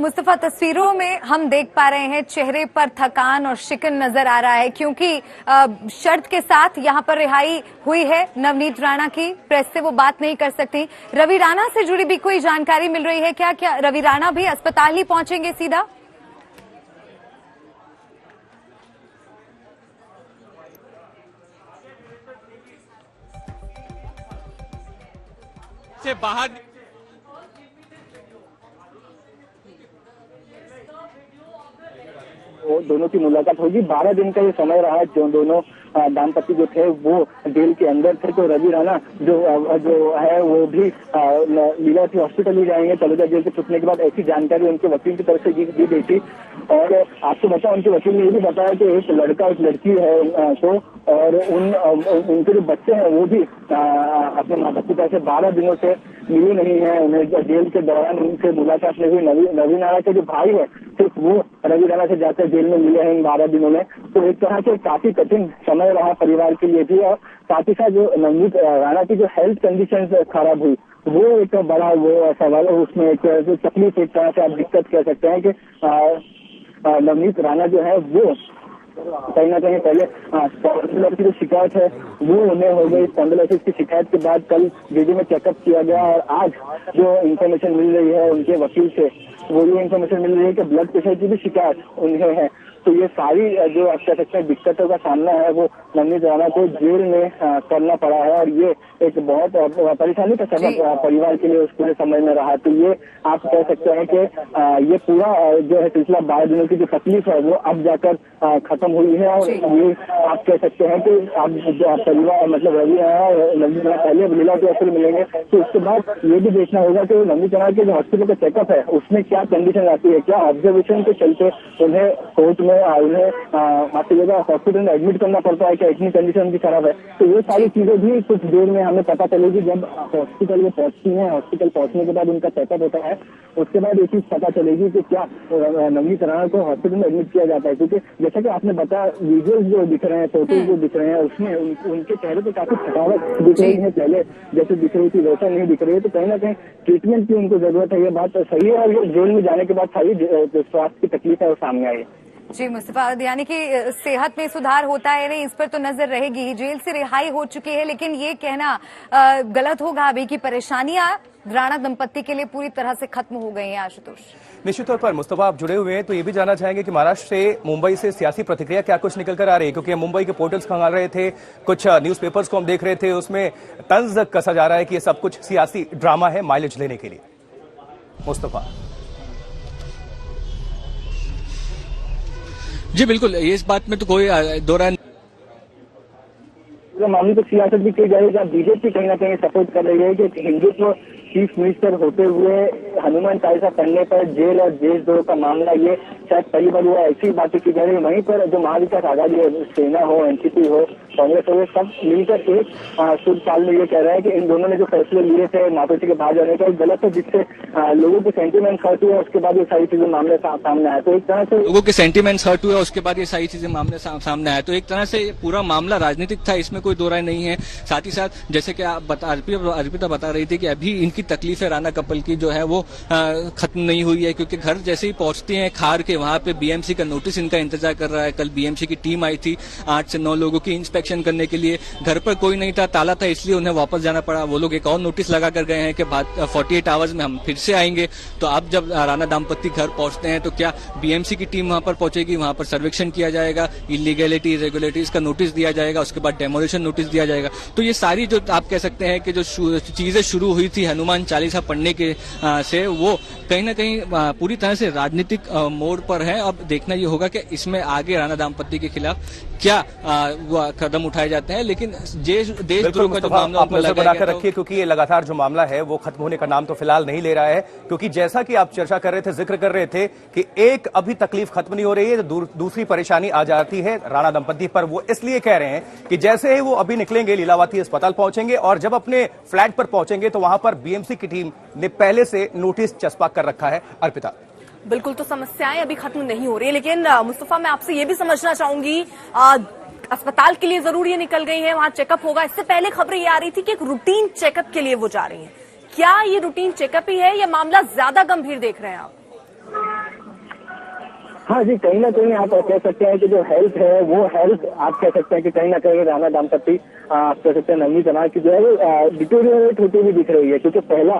मुस्तफा, तस्वीरों में हम देख पा रहे हैं चेहरे पर थकान और शिकन नजर आ रहा है, क्योंकि शर्त के साथ यहां पर रिहाई हुई है नवनीत राणा की। प्रेस से वो बात नहीं कर सकती। रवि राणा से जुड़ी भी कोई जानकारी मिल रही है क्या? क्या रवि राणा भी अस्पताल ही पहुंचेंगे सीधा? से बाहर दोनों की मुलाकात होगी। 12 दिन का ये समय रहा जो दोनों दाम्पत्य जो थे वो जेल के अंदर थे। तो रवि राणा जो है वो भी लीलावती हॉस्पिटल ही जाएंगे। तलुजा जेल से छुटने के बाद ऐसी जानकारी उनके वकील की तरफ से दी गई थी। और आपको बताया, उनके वकील ने ये भी बताया कि एक लड़का एक लड़की है तो और उनके जो बच्चे हैं वो भी अपने माता पिता से 12 दिनों से मिले नहीं है। उन्हें जेल के दौरान उनसे मुलाकात नहीं हुई। रवि राणा के जो भाई है सिर्फ वो रवि राणा से जाकर जेल में मिले हैं इन 12 दिनों में। तो एक तरह से काफी कठिन समय रहा परिवार के लिए भी। और साथ ही साथ जो नवनीत राणा की जो हेल्थ कंडीशन खराब हुई वो एक बड़ा वो सवाल है। उसमें एक तकलीफ, एक तरह से आप दिक्कत कह सकते हैं कि नवनीत राणा जो है वो कहीं ना कहीं पहले स्पॉन्डिलोसिस की जो शिकायत है वो उन्हें हो गई। स्पॉन्डिलोसिस की शिकायत के बाद कल जेडी में चेकअप किया गया और आज जो इन्फॉर्मेशन मिल रही है उनके वकील से वो ये इन्फॉर्मेशन मिल रही है कि ब्लड प्रेशर की भी शिकायत उन्हें है। तो ये सारी जो आप कह सकते हैं दिक्कतों का सामना है वो नवनीत राणा को जेल में करना पड़ा है। और ये एक बहुत परेशानी का सबब परिवार के लिए उस पूरे समय में रहा। तो ये आप कह सकते हैं कि ये पूरा जो है सिलसिला 12 दिनों की जो तकलीफ है वो अब जाकर खत्म हुई है। और ये आप कह सकते हैं कि अब परिवार मतलब रवि राणा और नवनीत राणा पहले लीलावती हॉस्पिटल मिलेंगे। तो उसके बाद ये भी देखना होगा कि नवनीत राणा के जो हॉस्पिटल का चेकअप है उसमें क्या कंडीशन आती है, क्या ऑब्जर्वेशन के चलते उन्हें कोर्ट में उन्हें आपकी जगह हॉस्पिटल में एडमिट करना पड़ता है, क्या इतनी कंडीशन उनकी खराब है। तो ये सारी चीजें भी कुछ देर में हमें पता चलेगी जब हॉस्पिटल में पहुंचती हैं। हॉस्पिटल पहुंचने के बाद उनका चेकअप होता है, उसके बाद ये चीज पता चलेगी कि क्या नवनीत राणा को हॉस्पिटल में एडमिट किया जाता है। क्योंकि जैसा कि आपने बताया, विजुअल्स जो दिख रहे हैं, फोटोज जो दिख रहे हैं उसमें उनके चेहरे पे काफी थकावट दिख रही है, पहले जैसे दिख रही थी वैसा नहीं दिख रही है। तो कहीं ना कहीं ट्रीटमेंट की उनको जरूरत है, ये बात सही है। और ये जेल में जाने के बाद सारी जो स्वास्थ्य की तकलीफ है वो सामने आई। जी मुस्तफा, यानी कि सेहत में सुधार होता है नहीं, इस पर तो नजर रहेगी। जेल से रिहाई हो चुकी है, लेकिन ये कहना गलत होगा अभी कि परेशानियां राणा दंपत्ति के लिए पूरी तरह से खत्म हो गई हैं। आशुतोष, निश्चित तौर पर मुस्तफा आप जुड़े हुए हैं, तो ये भी जानना चाहेंगे कि महाराष्ट्र से, मुंबई से सियासी प्रतिक्रिया क्या कुछ निकल कर आ रही है? क्योंकि हम मुंबई के पोर्टल्स खंगाल रहे थे, कुछ न्यूज़पेपर्स को हम देख रहे थे, उसमें तंज कसा जा रहा है कि ये सब कुछ सियासी ड्रामा है माइलेज लेने के लिए। मुस्तफा जी बिल्कुल, इस बात में तो कोई दो राय मामले पर सियासत भी की जा रही है, जहाँ बीजेपी कहीं ना कहीं सपोर्ट कर रही है कि हिंदुत्व चीफ मिनिस्टर होते हुए हनुमान चालीसा पढ़ने पर जेल और देशद्रोह का मामला ये शायद पहली बार हुआ, ऐसी बातें की जा रही है। वहीं पर जो महाविकास आघाड़ी है, सेना हो, एनसीपी हो, कांग्रेस हो, सब मिलकर एक शुभ साल में ये कह रहा है कि इन दोनों ने जो फैसले लिए थे मातोश्री के बाहर जाने का गलत है, जिससे लोगों के सेंटीमेंट हर्ट हुए, उसके बाद ये सारी चीजें मामले सामने आए। तो एक तरह से लोगों के सेंटीमेंट्स हर्ट हुए, उसके बाद ये सारी चीजें मामले सामने आए। तो एक तरह से पूरा मामला राजनीतिक था, इसमें कोई दो राय नहीं है। साथ ही साथ जैसे कि आप अर्पिता बता रही थी कि अभी इनकी तकलीफ है राणा कपल की जो है वो खत्म नहीं हुई है, क्योंकि घर जैसे ही पहुंचते हैं खार के, वहां पे बीएमसी का नोटिस इनका इंतजार कर रहा है। कल बीएमसी की टीम आई थी 8 से 9 लोगों की इंस्पेक्शन करने के लिए। घर पर कोई नहीं था, ताला था, इसलिए उन्हें वापस जाना पड़ा। वो लोग एक और नोटिस लगा कर गए हैं कि 48 आवर्स में हम फिर से आएंगे। तो अब जब राणा दाम्पत्य घर पहुंचते हैं तो क्या बीएमसी की टीम वहां पर पहुंचेगी, वहां पर सर्वेक्षण किया जाएगा, इलीगैलिटी इरेगुलरिटीज का नोटिस दिया जाएगा, उसके बाद डेमोलिशन नोटिस दिया जाएगा। तो ये सारी जो आप कह सकते हैं कि जो चीजें शुरू हुई थी हनुमान चालीसा पढ़ने के से, वो कहीं ना कहीं पूरी तरह से राजनीतिक मोड़ पर है। अब देखना ये होगा कि इसमें आगे राणा दाम्पत्य के खिलाफ क्या कदम उठाए जाते हैं। लेकिन देशद्रोह का जो मामला आप नजर बनाकर रखिए, क्योंकि ये लगातार जो मामला है वो खत्म होने का नाम तो फिलहाल नहीं ले रहा है। क्योंकि जैसा कि आप चर्चा कर रहे थे, जिक्र कर रहे थे कि एक अभी तकलीफ खत्म नहीं हो रही है, तो दूसरी परेशानी आ जाती है राणा दंपत्ति पर। वो इसलिए कह रहे हैं कि जैसे ही वो अभी निकलेंगे, लीलावती अस्पताल पहुंचेंगे और जब अपने फ्लैट पर पहुंचेंगे तो वहां पर बीएमसी की टीम ने पहले से नोटिस चस्पा कर रखा है। अर्पिता, बिल्कुल, तो समस्याएं अभी खत्म नहीं हो रही है। लेकिन मुस्तफा, मैं आपसे ये भी समझना चाहूंगी, अस्पताल के लिए जरूर ये निकल गई है, वहां चेकअप होगा। इससे पहले खबरें ये आ रही थी कि एक रूटीन चेकअप के लिए वो जा रही हैं। क्या ये रूटीन चेकअप ही है या मामला ज्यादा गंभीर देख रहे हैं आप? हाँ जी, कहीं ना कहीं आप कह सकते हैं कि जो हेल्थ है वो हेल्थ आप कह सकते हैं कि कहीं ना कहीं राणा दाम्पत्ति आप कह सकते हैं नवनीत राणा की जो है वो डिटोरिएट होती हुई दिख रही है, क्योंकि पहला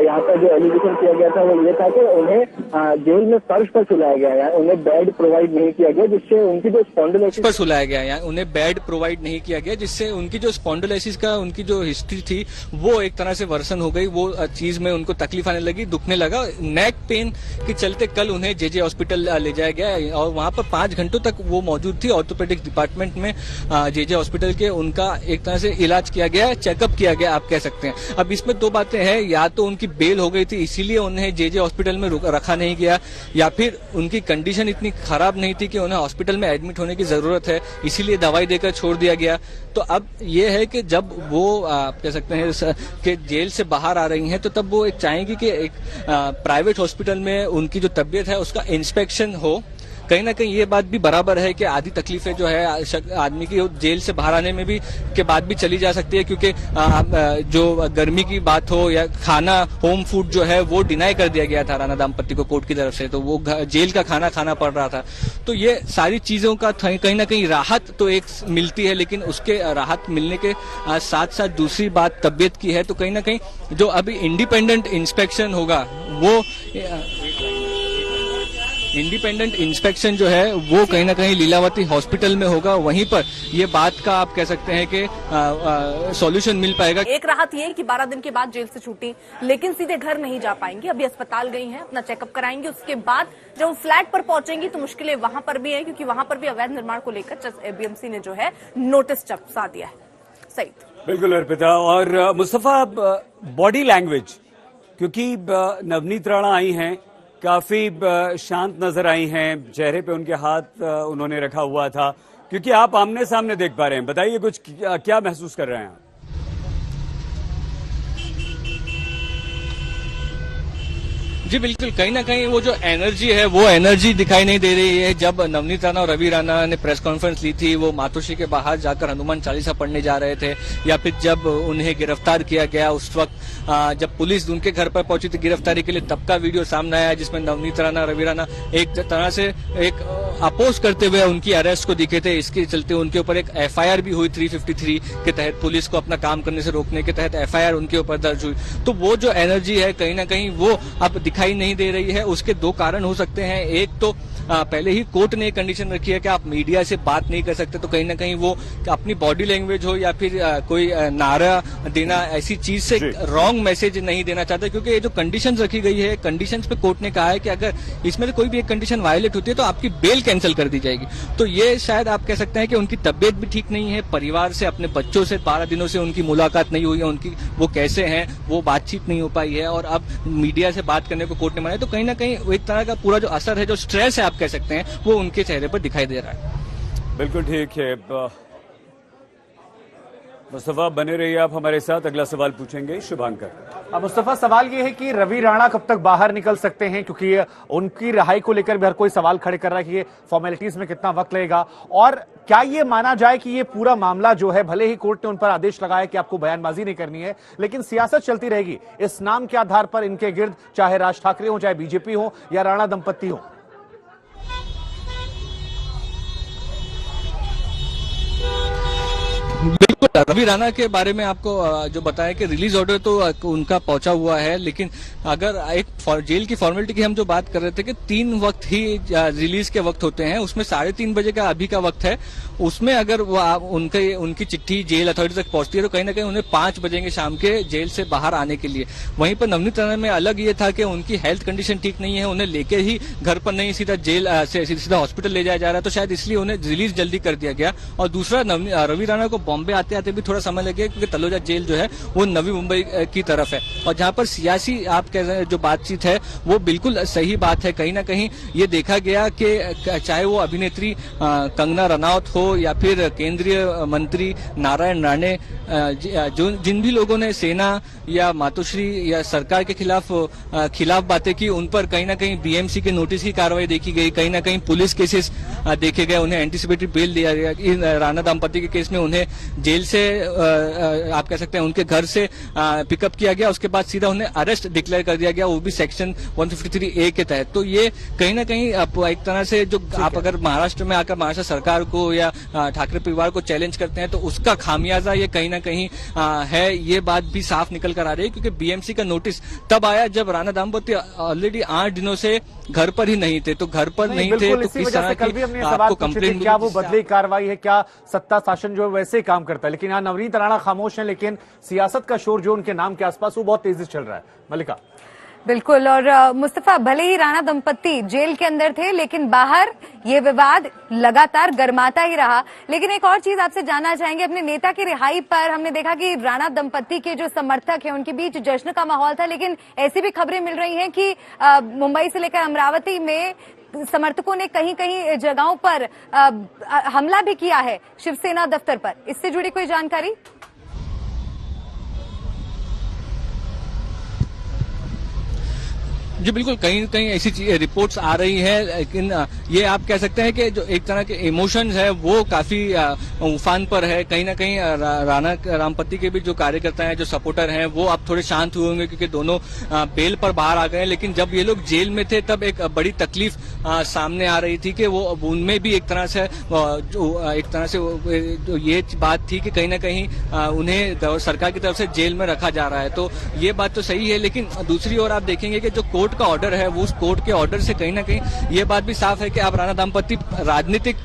यहाँ पर जो एलिगेशन किया गया था वो ये था कि उन्हें जेल में फर्श पर सुलाया गया है, उन्हें बेड प्रोवाइड नहीं किया गया, जिससे उनकी जो स्पॉन्डिलोसिस पर सुलाया गया है, उन्हें बेड प्रोवाइड नहीं किया गया, जिससे उनकी जो स्पॉन्डिलोसिस का उनकी जो हिस्ट्री थी वो एक तरह से वर्सन हो गई, वो चीज में उनको तकलीफ आने लगी, दुखने लगा। नेक पेन के चलते कल उन्हें जेजे हॉस्पिटल ले जाया गया और वहां पर 5 घंटों तक वो मौजूद थी ऑर्थोपेडिक डिपार्टमेंट में जेजे हॉस्पिटल के। उनका एक तरह से इलाज किया गया, चेकअप किया गया आप कह सकते हैं। अब इसमें 2 बातें हैं, या तो उनकी बेल हो गई थी इसीलिए उन्हें जेजे हॉस्पिटल में रखा नहीं गया, या फिर उनकी कंडीशन इतनी खराब नहीं थी कि उन्हें हॉस्पिटल में एडमिट होने की जरूरत है, इसीलिए दवाई देकर छोड़ दिया गया। तो अब ये है कि जब वो आप कह सकते हैं कि जेल से बाहर आ रही हैं तो तब वो एक चाहेंगी कि एक प्राइवेट हॉस्पिटल में उनकी जो तबीयत है उसका इंस्पेक्शन हो। कहीं ना कहीं ये बात भी बराबर है कि आधी तकलीफें जो है आदमी की जेल से बाहर आने में भी के बाद भी चली जा सकती है, क्योंकि जो गर्मी की बात हो या खाना होम फूड जो है वो डिनाई कर दिया गया था राणा दाम्पत्ति को कोर्ट की तरफ से, तो वो जेल का खाना खाना पड़ रहा था। तो ये सारी चीजों का कहीं ना कहीं राहत तो एक मिलती है, लेकिन उसके राहत मिलने के साथ साथ दूसरी बात तबियत की है। तो कहीं ना कहीं जो अभी इंडिपेंडेंट इंस्पेक्शन होगा वो इंडिपेंडेंट इंस्पेक्शन जो है वो कहीं ना कहीं लीलावती हॉस्पिटल में होगा, वहीं पर ये बात का आप कह सकते हैं कि सॉल्यूशन मिल पाएगा। एक राहत ये कि 12 दिन के बाद जेल से छूटी, लेकिन सीधे घर नहीं जा पाएंगी, अभी अस्पताल गई हैं, अपना चेकअप कराएंगी। उसके बाद जब वो फ्लैट पर पहुंचेंगी तो मुश्किलें वहां पर भी है, क्योंकि वहां पर भी अवैध निर्माण को लेकर बीएमसी ने जो है नोटिस चपसा दिया है। सही बिल्कुल अर्पिता। और मुस्तफा, बॉडी लैंग्वेज, क्योंकि नवनीत राणा आई हैं, काफी शांत नजर आई हैं, चेहरे पे उनके हाथ उन्होंने रखा हुआ था, क्योंकि आप आमने सामने देख पा रहे हैं, बताइए कुछ क्या महसूस कर रहे हैं आप? जी बिल्कुल, कहीं ना कहीं वो जो एनर्जी है वो एनर्जी दिखाई नहीं दे रही है। जब नवनीत राणा और रवि राणा ने प्रेस कॉन्फ्रेंस ली थी, वो मातोश्री के बाहर जाकर हनुमान चालीसा पढ़ने जा रहे थे, या फिर जब उन्हें गिरफ्तार किया गया उस वक्त जब पुलिस उनके घर पर पहुंची थी गिरफ्तारी के लिए, तब का वीडियो सामने आया जिसमें नवनीत राणा रवि राणा एक तरह से एक अपोज करते हुए उनकी अरेस्ट को दिखे थे। इसके चलते उनके ऊपर एक एफआईआर भी हुई 353 के तहत, पुलिस को अपना काम करने से रोकने के तहत एफआईआर उनके ऊपर दर्ज हुई। तो वो जो एनर्जी है कहीं ना कहीं वो अब दिखाई नहीं दे रही है। उसके 2 कारण हो सकते हैं। एक तो पहले ही कोर्ट ने कंडीशन रखी है कि आप मीडिया से बात नहीं कर सकते, तो कहीं ना कहीं वो अपनी बॉडी लैंग्वेज हो या फिर कोई नारा देना, ऐसी चीज से रॉन्ग मैसेज नहीं देना चाहते, क्योंकि ये जो कंडीशंस रखी गई है, कंडीशंस पे कोर्ट ने कहा है कि अगर इसमें से कोई भी एक कंडीशन वायलेट होती है तो आपकी बेल कैंसिल कर दी जाएगी। तो ये शायद आप कह सकते हैं कि उनकी तबियत भी ठीक नहीं है, परिवार से, अपने बच्चों से 12 दिनों से उनकी मुलाकात नहीं हुई है, उनकी वो कैसे हैं वो बातचीत नहीं हो पाई है, और अब मीडिया से बात करने को कोर्ट ने मना है। तो कहीं ना कहीं एक तरह का पूरा जो असर है, जो स्ट्रेस है आप कह सकते हैं, वो उनके चेहरे पर दिखाई दे रहा है। बिल्कुल ठीक है मुस्तफा, बने रहिए आप हमारे साथ, अगला सवाल पूछेंगे शुभांकर। अब मुस्तफा, सवाल ये है कि रवि राणा कब तक बाहर निकल सकते हैं, क्योंकि उनकी रिहाई को लेकर भी हर कोई सवाल खड़े कर रहा है कि ये फॉर्मेलिटीज में कितना वक्त लगेगा, और क्या ये माना जाए कि ये पूरा मामला जो है, भले ही कोर्ट ने उन पर आदेश लगाया कि आपको बयानबाजी नहीं करनी है, लेकिन सियासत चलती रहेगी इस नाम के आधार पर इनके गिर्द, चाहे राज ठाकरे हो, चाहे बीजेपी हो या राणा दंपत्ति हो। बिल्कुल, रवि राणा के बारे में आपको जो बताया कि रिलीज ऑर्डर तो उनका पहुंचा हुआ है, लेकिन अगर एक जेल की फॉर्मेलिटी की हम जो बात कर रहे थे कि 3 वक्त ही रिलीज के वक्त होते हैं, उसमें 3:30 बजे का अभी का वक्त है, उसमें अगर वो उनकी चिट्ठी जेल अथॉरिटी तक पहुंचती है तो कहीं ना कहीं उन्हें 5 बजेंगे शाम के जेल से बाहर आने के लिए। वहीं पर नवनीत राणा में अलग ये था कि उनकी हेल्थ कंडीशन ठीक नहीं है, उन्हें लेके ही घर पर नहीं सीधा जेल से सीधा हॉस्पिटल ले जाया जा रहा है, तो शायद इसलिए उन्हें रिलीज जल्दी कर दिया गया। और दूसरा, रवि राणा को बॉम्बे आते आते भी थोड़ा समय लगेगा, क्योंकि तलोजा जेल जो है वो नवी मुंबई की तरफ है, और जहां पर सियासी आप कह रहे हैं जो बातचीत है वो बिल्कुल सही बात है। कहीं ना कहीं ये देखा गया कि चाहे वो अभिनेत्री कंगना रनौत हो या फिर केंद्रीय मंत्री नारायण राणे, जिन भी लोगों ने सेना या मातोश्री या सरकार के खिलाफ बातें की, उन पर कहीं ना कहीं बीएमसी के नोटिस की कार्रवाई देखी गई, कहीं ना कहीं पुलिस केसेस देखे गए, उन्हें एंटीसिपेटरी बेल दिया गया। राणा दाम्पत्ति के केस में उन्हें जेल से आप कह सकते हैं उनके घर से पिकअप किया गया, उसके बाद सीधा उन्हें अरेस्ट डिक्लेयर कर दिया गया, वो भी सेक्शन 153A के तहत। तो ये कहीं ना कहीं एक तरह से जो आप अगर महाराष्ट्र में आकर महाराष्ट्र सरकार को या ठाकरे परिवार को चैलेंज करते हैं तो उसका खामियाजा ये कहीं ना कहीं है, ये बात भी साफ निकल कर आ रही है। क्योंकि बीएमसी का नोटिस तब आया जब राणा दाम्पत्य ऑलरेडी 8 दिनों से घर पर ही नहीं थे, तो घर पर नहीं थे तो किस तरह की आपको कंप्लेंट, क्या वो बदले कार्रवाई है, क्या सत्ता शासन जो है वैसे ही काम करता है। लेकिन यहाँ नवनीत राणा खामोश है, लेकिन सियासत का शोर जो उनके नाम के आसपास वो बहुत तेजी से चल रहा है। मल्लिका। बिल्कुल। और मुस्तफा, भले ही राणा दंपत्ति जेल के अंदर थे लेकिन बाहर ये विवाद लगातार गर्माता ही रहा। लेकिन एक और चीज आपसे जानना चाहेंगे, अपने नेता की रिहाई पर हमने देखा कि राणा दंपत्ति के जो समर्थक हैं उनके बीच जश्न का माहौल था, लेकिन ऐसी भी खबरें मिल रही हैं कि मुंबई से लेकर अमरावती में समर्थकों ने कहीं कहीं जगहों पर हमला भी किया है शिवसेना दफ्तर पर। इससे जुड़ी कोई जानकारी? जी बिल्कुल, कहीं कहीं ऐसी रिपोर्ट्स आ रही है, लेकिन ये आप कह सकते हैं कि जो एक तरह के इमोशंस है वो काफी उफान पर है। कहीं ना कहीं राणा दाम्पत्ति के भी जो कार्यकर्ता हैं, जो सपोर्टर हैं, वो अब थोड़े शांत हुए होंगे क्योंकि दोनों बेल पर बाहर आ गए। लेकिन जब ये लोग जेल में थे तब एक बड़ी तकलीफ सामने आ रही थी कि वो उनमें भी एक तरह से ये बात थी कि कहीं ना कहीं उन्हें सरकार की तरफ से जेल में रखा जा रहा है। तो ये बात तो सही है, लेकिन दूसरी ओर आप देखेंगे कि जो कोर्ट का ऑर्डर है वो उस कोर्ट के ऑर्डर से कहीं ना कहीं ये बात भी साफ है कि आप राणा दाम्पत्ति राजनीतिक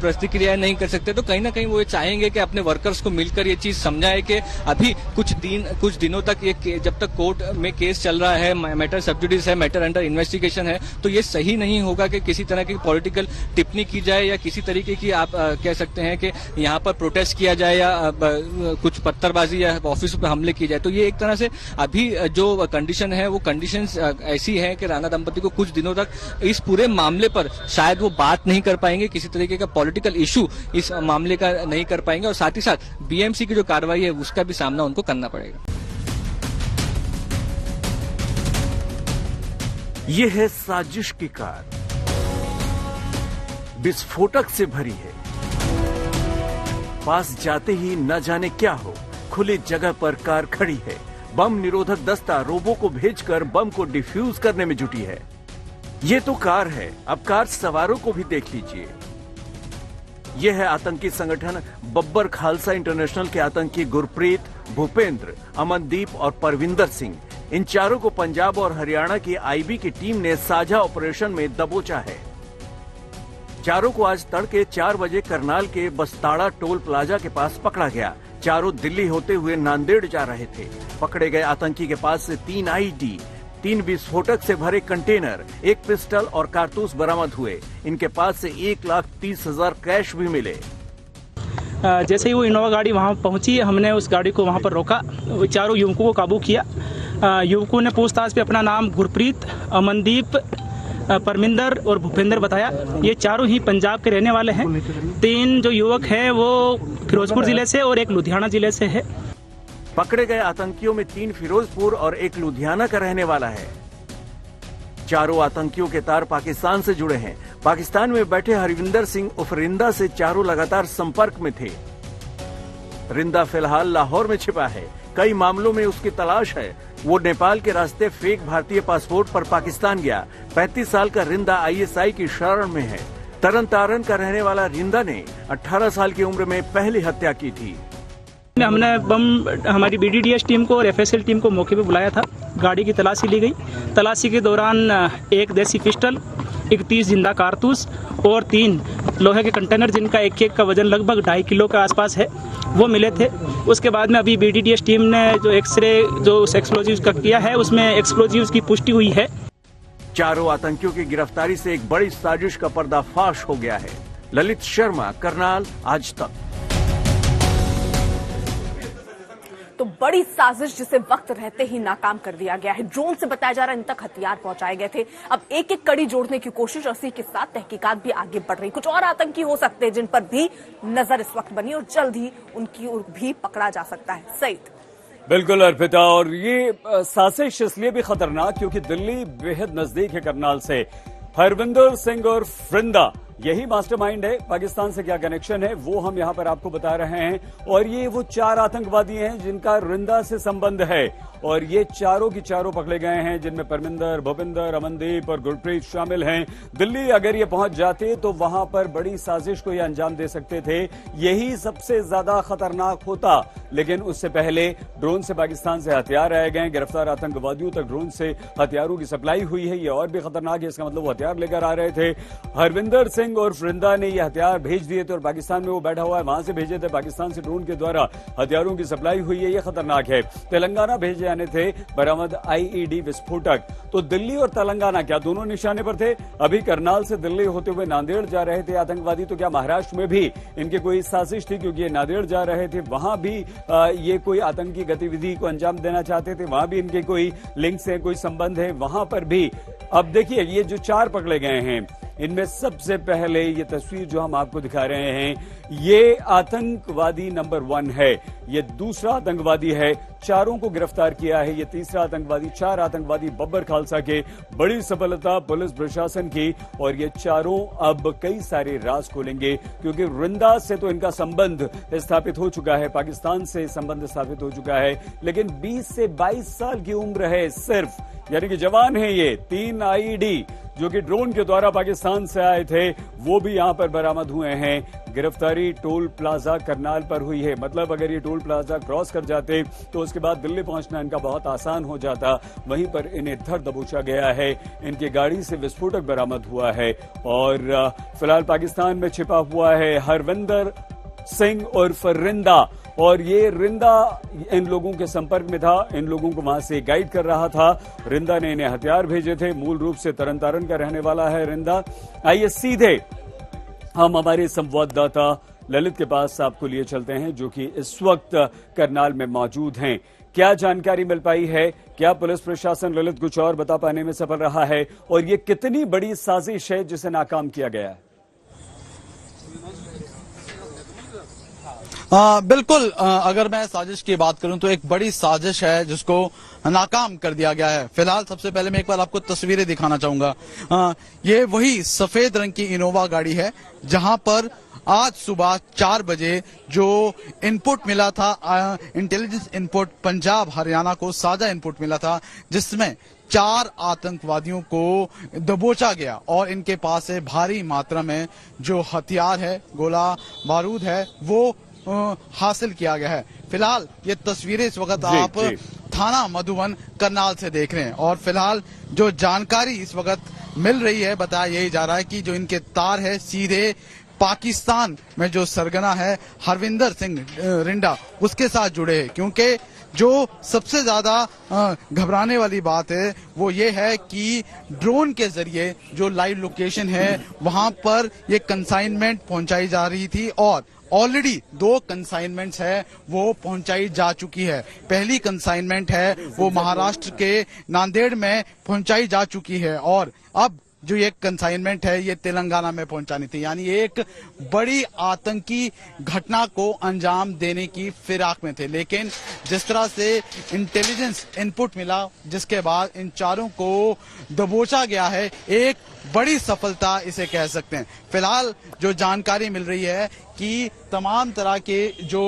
प्रतिक्रिया नहीं कर सकते। तो कहीं ना कहीं वो ये चाहेंगे कि अपने वर्कर्स को मिलकर ये चीज समझाए कि अभी कुछ दिनों तक ये जब तक कोर्ट में केस चल रहा है, मैटर सब जुडिस है, मैटर अंडर इन्वेस्टिगेशन है, तो ये सही नहीं होगा कि किसी तरह की पॉलिटिकल टिप्पणी की जाए या किसी तरीके की आप कह सकते हैं कि यहाँ पर प्रोटेस्ट किया जाए या कुछ पत्थरबाजी या ऑफिस पर हमले किए जाए। तो ये एक तरह से अभी जो कंडीशन है वो कंडीशन ऐसी है कि राणा दंपत्ति को कुछ दिनों तक इस पूरे मामले पर शायद वो बात नहीं कर पाएंगे, किसी तरीके का पॉलिटिकल इशू इस मामले का नहीं कर पाएंगे, और साथ ही साथ बीएमसी की जो कार्रवाई है उसका भी सामना उनको करना पड़ेगा। ये है साजिश की कार, विस्फोटक से भरी है। पास जाते ही न जाने क्या हो, खुली जगह पर कार खड़ी है। बम निरोधक दस्ता रोबो को भेजकर बम को डिफ्यूज करने में जुटी है। ये तो कार है, अब कार सवारों को भी देख लीजिए। यह है आतंकी संगठन बब्बर खालसा इंटरनेशनल के आतंकी गुरप्रीत, भूपेंद्र, अमनदीप और परविंदर सिंह। इन चारों को पंजाब और हरियाणा की आईबी की टीम ने साझा ऑपरेशन में दबोचा है। चारों को आज तड़के 4 बजे करनाल के बस्ताड़ा टोल प्लाजा के पास पकड़ा गया। चारों दिल्ली होते हुए नांदेड़ जा रहे थे। पकड़े गए आतंकी के पास से 3 आईडी, 3 विस्फोटक से भरे कंटेनर, 1 पिस्टल और कारतूस बरामद हुए। इनके पास से 1,30,000 कैश भी मिले। जैसे ही वो इनोवा गाड़ी वहां पहुंची, हमने उस गाड़ी को वहां पर रोका, चारों युवकों को काबू किया। युवकों ने पूछताछ पे अपना नाम गुरप्रीत, अमनदीप, परमिंदर और भूपेंद्र बताया। ये चारों ही पंजाब के रहने वाले हैं। 3 जो युवक हैं वो फिरोजपुर जिले से और 1 लुधियाना जिले से है। पकड़े गए आतंकियों में 3 फिरोजपुर और 1 लुधियाना का रहने वाला है। चारों आतंकियों के तार पाकिस्तान से जुड़े हैं। पाकिस्तान में बैठे हरविंदर सिंह उर्फ रिंदा से चारों लगातार संपर्क में थे। रिंदा फिलहाल लाहौर में छिपा है। कई मामलों में उसकी तलाश है। वो नेपाल के रास्ते फेक भारतीय पासपोर्ट पर पाकिस्तान गया। 35 साल का रिंदा आईएसआई की शरण में है। तरन तारण का रहने वाला रिंदा ने 18 साल की उम्र में पहली हत्या की थी। हमने हमारी बीडीडीएस टीम को और एफएसएल टीम को मौके पे बुलाया था। गाड़ी की तलाशी ली गई। तलाशी के दौरान 1 देसी पिस्टल, 31 जिंदा कारतूस और 3 लोहे के कंटेनर जिनका एक का वजन लगभग 2.5 किलो के आसपास है, वो मिले थे। उसके बाद में अभी बीडीडीएस टीम ने जो एक्सरे जो उस एक्सप्लोजिव्स का किया है उसमें एक्सप्लोजिव्स की पुष्टि हुई है। चारों आतंकियों की गिरफ्तारी से एक बड़ी साजिश का पर्दाफाश हो गया है। ललित शर्मा, करनाल, आज तक। तो बड़ी साजिश जिसे वक्त रहते ही नाकाम कर दिया गया है। ड्रोन से बताया जा रहा है इन तक हथियार पहुंचाए गए थे। अब एक कड़ी जोड़ने की कोशिश और इसी के साथ तहकीकात भी आगे बढ़ रही। कुछ और आतंकी हो सकते हैं जिन पर भी नजर इस वक्त बनी और जल्द ही उनकी भी पकड़ा जा सकता है। सईद। बिल्कुल अर्पिता, और ये साजिश इसलिए भी खतरनाक क्योंकि दिल्ली बेहद नजदीक है करनाल से। हरविंदर सिंह और फ्रिंदा यही मास्टरमाइंड है। पाकिस्तान से क्या कनेक्शन है वो हम यहां पर आपको बता रहे हैं। और ये वो 4 आतंकवादी हैं जिनका रिंदा से संबंध है, और ये चारों की चारों पकड़े गए हैं, जिनमें परमिंदर, भूपिंदर, अमनदीप और गुरप्रीत शामिल हैं। दिल्ली अगर ये पहुंच जाते तो वहां पर बड़ी साजिश को ये अंजाम दे सकते थे। यही सबसे ज्यादा खतरनाक होता, लेकिन उससे पहले ड्रोन से पाकिस्तान से हथियार आए गए। गिरफ्तार आतंकवादियों तक ड्रोन से हथियारों की सप्लाई हुई है। ये और भी खतरनाक है, इसका मतलब वो हथियार लेकर आ रहे थे। हरविंदर सिंह और फ्रिंदा ने ये हथियार भेज दिए थे और पाकिस्तान में वो बैठा हुआ है, वहां से भेजे थे। पाकिस्तान से ड्रोन के द्वारा हथियारों की सप्लाई हुई है, ये खतरनाक है। तेलंगाना भेजे जाने थे बरामद आईईडी विस्फोटक। तो दिल्ली और तेलंगाना क्या दोनों निशाने पर थे? अभी करनाल से दिल्ली होते हुए नांदेड़ जा रहे थे आतंकवादी, तो क्या महाराष्ट्र में भी इनकी कोई साजिश थी? क्योंकि ये नांदेड़ जा रहे थे, वहां भी ये कोई आतंकी गतिविधि को अंजाम देना चाहते थे, वहां भी इनके कोई लिंक्स है, कोई संबंध है, वहां पर भी। अब देखिए, ये जो 4 पकड़े गए हैं, इनमें सबसे पहले ये तस्वीर जो हम आपको दिखा रहे हैं, ये आतंकवादी नंबर 1 है। ये दूसरा आतंकवादी है, चारों को गिरफ्तार किया है। ये तीसरा आतंकवादी, 4 आतंकवादी बब्बर खालसा के। बड़ी सफलता पुलिस प्रशासन की, और ये चारों अब कई सारे राज खोलेंगे, क्योंकि रिंदा से तो इनका संबंध स्थापित हो चुका है, पाकिस्तान से संबंध स्थापित हो चुका है, लेकिन 20 से 22 साल की उम्र है सिर्फ, यानी कि जवान है ये। 3 आईईडी जो कि ड्रोन के द्वारा पाकिस्तान से आए थे, वो भी यहां पर बरामद हुए हैं। गिरफ्तारी टोल प्लाजा करनाल पर हुई है, मतलब अगर ये टोल प्लाजा क्रॉस कर जाते तो उसके बाद दिल्ली पहुंचना इनका बहुत आसान हो जाता। वहीं पर इन्हें धर दबोचा गया है। इनकी गाड़ी से विस्फोटक बरामद हुआ है, और फिलहाल पाकिस्तान में छिपा हुआ है हरविंदर सिंह उर्फ रिंदा। और ये रिंदा इन लोगों के संपर्क में था, इन लोगों को वहां से गाइड कर रहा था। रिंदा ने इन्हें हथियार भेजे थे। मूल रूप से तरन तारन का रहने वाला है रिंदा। आइए सीधे हम हमारे संवाददाता ललित के पास आपको लिए चलते हैं, जो कि इस वक्त करनाल में मौजूद हैं। क्या जानकारी मिल पाई है? क्या पुलिस प्रशासन ललित कुछ और बता पाने में सफल रहा है? और ये कितनी बड़ी साजिश है जिसे नाकाम किया गया है? बिल्कुल, अगर मैं साजिश की बात करूं तो एक बड़ी साजिश है जिसको नाकाम कर दिया गया है। फिलहाल सबसे पहले मैं एक बार आपको तस्वीरें दिखाना चाहूंगा। ये वही सफेद रंग की इनोवा गाड़ी है जहां पर आज सुबह 4 बजे जो इनपुट मिला था, इंटेलिजेंस इनपुट पंजाब हरियाणा को साझा इनपुट मिला था, जिसमें 4 आतंकवादियों को दबोचा गया और इनके पास से भारी मात्रा में जो हथियार है, गोला बारूद है, वो हासिल किया गया है। फिलहाल ये तस्वीरें इस वक्त आप थाना मधुबन करनाल से देख रहे हैं, और फिलहाल जो जानकारी इस वक्त मिल रही है, बताया यही जा रहा है कि जो इनके तार है सीधे पाकिस्तान में जो सरगना है हरविंदर सिंह रिंडा, उसके साथ जुड़े हैं। क्योंकि जो सबसे ज्यादा घबराने वाली बात है वो ये है कि ड्रोन के जरिए जो लाइव लोकेशन है वहां पर ये कंसाइनमेंट पहुंचाई जा रही थी, और ऑलरेडी 2 कंसाइनमेंट्स है वो पहुंचाई जा चुकी है। पहली कंसाइनमेंट है वो महाराष्ट्र के नांदेड़ में पहुंचाई जा चुकी है, और अब जो ये कंसाइनमेंट है ये तेलंगाना में पहुंचानी थी। यानी एक बड़ी आतंकी घटना को अंजाम देने की फिराक में थे, लेकिन जिस तरह से इंटेलिजेंस इनपुट मिला, जिसके बाद इन चारों को दबोचा गया है, एक बड़ी सफलता इसे कह सकते हैं। फिलहाल जो जानकारी मिल रही है कि तमाम तरह के जो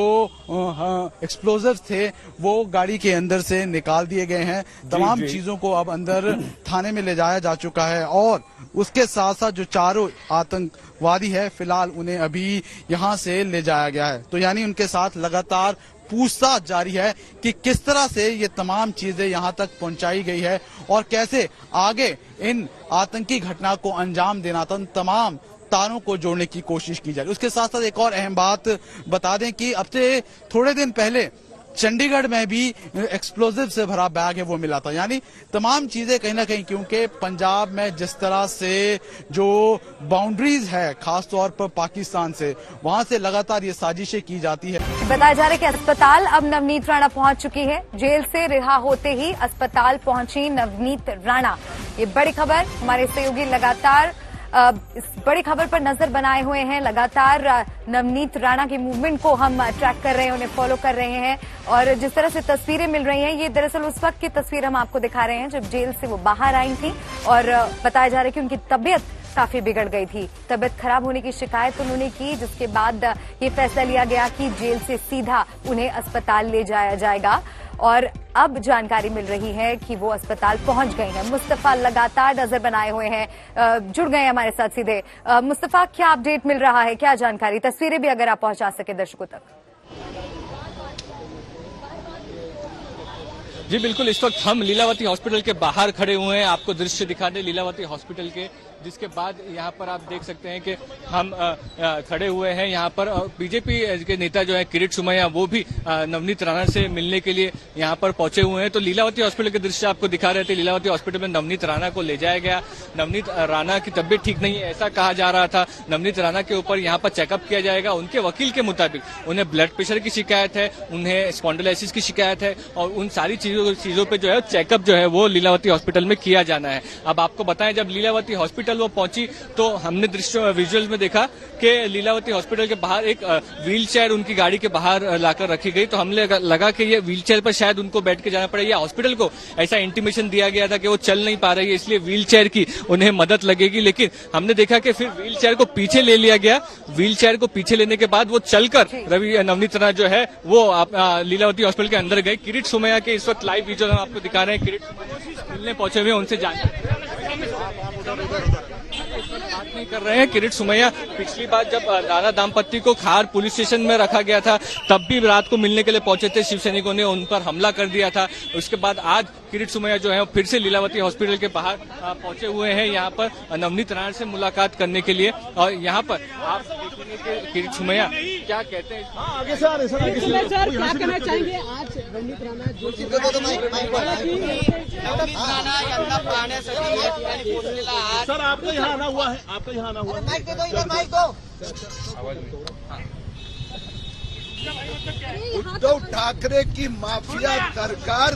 एक्सप्लोजिव्स थे वो गाड़ी के अंदर से निकाल दिए गए हैं। तमाम चीजों को अब अंदर थाने में ले जाया जा चुका है, और उसके साथ साथ जो चारों आतंकवादी है फिलहाल उन्हें अभी यहां से ले जाया गया है। तो यानी उनके साथ लगातार पूछताछ जारी है कि किस तरह से ये तमाम चीजें यहां तक पहुंचाई गई है और कैसे आगे इन आतंकी घटना को अंजाम देना था। तमाम तारों को जोड़ने की कोशिश की जा रही है। उसके साथ साथ एक और अहम बात बता दें कि अब से थोड़े दिन पहले चंडीगढ़ में भी एक्सप्लोजिव से भरा बैग है वो मिला था। यानी तमाम चीजें कहीं ना कहीं, क्योंकि पंजाब में जिस तरह से जो बाउंड्रीज है खासतौर पर पाकिस्तान से, वहां से लगातार ये साजिशें की जाती है। बताया जा रहा है कि अस्पताल अब नवनीत राणा पहुंच चुकी है। जेल से रिहा होते ही अस्पताल पहुंची नवनीत राणा। ये बड़ी खबर, हमारे सहयोगी लगातार इस बड़ी खबर पर नजर बनाए हुए हैं। लगातार नवनीत राणा की मूवमेंट को हम ट्रैक कर रहे हैं, उन्हें फॉलो कर रहे हैं और जिस तरह से तस्वीरें मिल रही हैं, ये दरअसल उस वक्त की तस्वीर हम आपको दिखा रहे हैं जब जेल से वो बाहर आई थी और बताया जा रहा है कि उनकी तबीयत काफी बिगड़ गई थी। तबीयत खराब होने की शिकायत उन्होंने की, जिसके बाद ये फैसला लिया गया कि जेल से सीधा उन्हें अस्पताल ले जाया जाएगा और अब जानकारी मिल रही है कि वो अस्पताल पहुंच गए हैं। मुस्तफा लगातार नजर बनाए हुए हैं, जुड़ गए हैं हमारे साथ सीधे। मुस्तफा, क्या अपडेट मिल रहा है, क्या जानकारी, तस्वीरें भी अगर आप पहुंचा सके दर्शकों तक। जी बिल्कुल, इस वक्त हम लीलावती हॉस्पिटल के बाहर खड़े हुए हैं। आपको दृश्य दिखा दें लीलावती हॉस्पिटल के, जिसके बाद यहाँ पर आप देख सकते हैं कि हम खड़े हुए हैं। यहाँ पर बीजेपी के नेता जो है किरीट सोमैया, वो भी नवनीत राणा से मिलने के लिए यहाँ पर पहुंचे हुए हैं। तो लीलावती हॉस्पिटल के दृश्य आपको दिखा रहे थे। लीलावती हॉस्पिटल में नवनीत राणा को ले जाया गया। नवनीत राणा की तबीयत ठीक नहीं है ऐसा कहा जा रहा था। नवनीत राणा के ऊपर यहाँ पर चेकअप किया जाएगा। उनके वकील के मुताबिक उन्हें ब्लड प्रेशर की शिकायत है, उन्हें स्पॉन्डिलाइसिस की शिकायत है और उन सारी चीजों पे जो है चेकअप जो है वो लीलावती हॉस्पिटल में किया जाना है। अब आपको बताएं, जब लीलावती हॉस्पिटल वो पहुंची तो हमने दृश्य विजुअल्स में देखा कि लीलावती हॉस्पिटल के बाहर एक व्हील चेयर उनकी गाड़ी के बाहर लाकर रखी गई। तो हमने लगा कि ये व्हील चेयर पर शायद उनको बैठ के जाना पड़ेगा। हॉस्पिटल को ऐसा इंटीमेशन दिया गया था कि वो चल नहीं पा रही है, इसलिए व्हील चेयर की उन्हें मदद लगेगी। लेकिन हमने देखा कि फिर व्हील चेयर को पीछे ले लिया गया। व्हील चेयर को पीछे लेने के बाद वो चलकर नवनीत राणा जो है वो लीलावती हॉस्पिटल के अंदर गए। किरीट सोमैया के इस वक्त लाइव विजुअल हम आपको दिखा रहे हैं। किरीट सोमैया मिलने पहुंचे हुए, उनसे जानकारी बात नहीं कर रहे हैं। किरीट सोमैया पिछली बार जब राणा दाम्पत्य को खार पुलिस स्टेशन में रखा गया था तब भी रात को मिलने के लिए पहुंचे थे। शिव सैनिकों ने उन पर हमला कर दिया था। उसके बाद आज किरीट सोमैया जो है फिर से लीलावती हॉस्पिटल के बाहर पहुंचे हुए हैं यहाँ पर नवनीत राणा से मुलाकात करने के लिए। और यहाँ पर आप देखेंगे कि किरीट सोमैया क्या कहते हैं। आगे सर क्या कहना चाहेंगे आज नवनीत राणा जो सर आपको यहाँ आना हुआ है, आपको यहाँ आना हुआ है। उद्धव ठाकरे की माफिया सरकार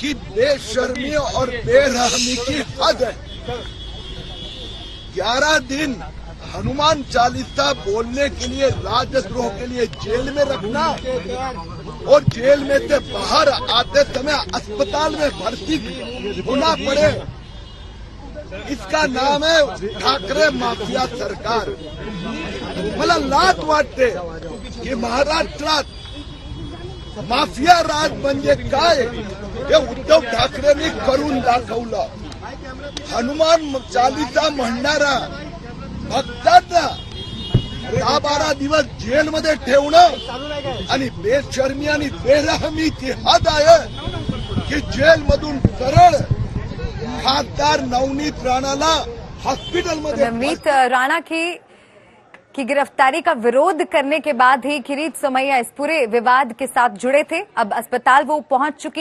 की बेशर्मी और बेरहमी की हद है। 11 दिन हनुमान चालीसा बोलने के लिए, राजद्रोह के लिए जेल में रखना और जेल में से बाहर आते समय अस्पताल में भर्ती होना पड़े, इसका नाम है ठाकरे माफिया सरकार। मला लाज वाटते की महाराष्ट्रात माफिया राज म्हणजे काय हे उद्धव ठाकरेंनी करून दाखवलं। हनुमान चालीसा म्हणणारा भक्तांना 10-12 दिवस जेलमध्ये ठेवणं आणि बेशर्मी आणि बेरहमीची हद आहे की जेलमधून सरळ खासदार नवनीत राणाला हॉस्पिटलमध्ये नवनीत राणा की गिरफ्तारी का विरोध करने के बाद ही किरीट सोमैया इस पूरे विवाद के साथ जुड़े थे। अब अस्पताल वो पहुंच चुकी हैं।